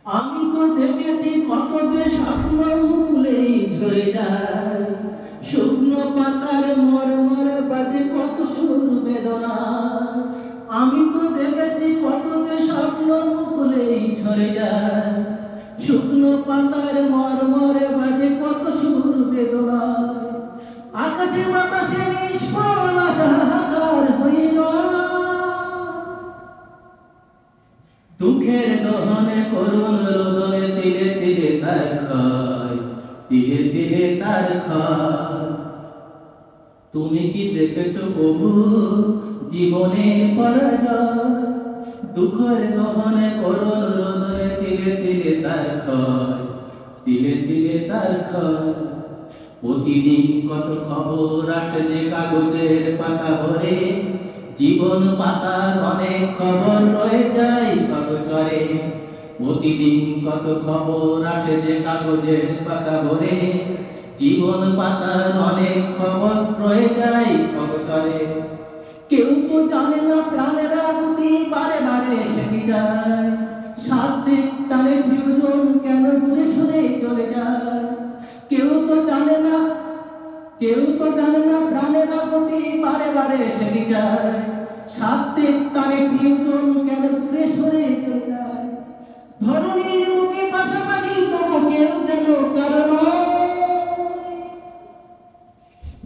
আমি তো দেখেছি কত যে স্বপ্ন মুকুলেই ঝরে যায়, শুকনো পাতার মরমর বাজে কত সুর বেদনা। আমি তো দেখেছি কত যে স্বপ্ন মুকুলেই ঝরে যায়, শুকনো পাতার মরমর বাজে কত সুর বেদনা। আকাশে বাতাসে নিষ্ফল হাহাকার হইল, দুঃখের দহনে করুণ রোদনে তিলে তিলে তার ক্ষয়, তিলে তিলে তার ক্ষয়। তুমি কি দেখেছো প্রভু জীবনের পরাজয়? দুঃখের দহনে করুণ রোদনে তিলে তিলে তার ক্ষয়, তিলে তিলে তার ক্ষয়। প্রতিদিন কত খবর আসে যে কাগজের পাতা ভরে, জীবন পাতার অনেক খবর রয়ে যায় কাগজে। প্রতিদিন কত খবর আসে যে কাগজের পাতা ভরে, জীবন পাতার অনেক খবর রয়ে যায় কাগজে। কেউ তো জানে না প্রাণের আগুতি বারে বারে সেটি যায়, সাধ্যের টানে প্রিয়জন কেন দূরে সরে চলে যায়। কেউ তো জানে না প্রাণের আগুতি বারে বারে সেটি যায়, সাধ্যের টানে প্রিয়জন কেন দূরে সরে চলে যায়। ধরণীর বুকে পাশাপাশি তবু কেউ যেন কারণ,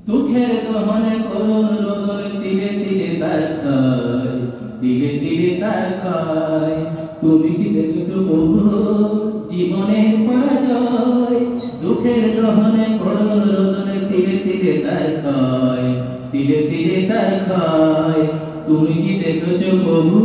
দুঃখের দহনে করুণ রোদনে তিলে তিলে তার ক্ষয়, তিলে তিলে তার ক্ষয়। তুমি কি দেখেছো প্রভু জীবনের পরাজয়? দুঃখের দহনে করুণ রোদনে তিলে তিলে তার ক্ষয়, তিলে তিলে তার ক্ষয়। তুমি কি দেখেছো প্রভু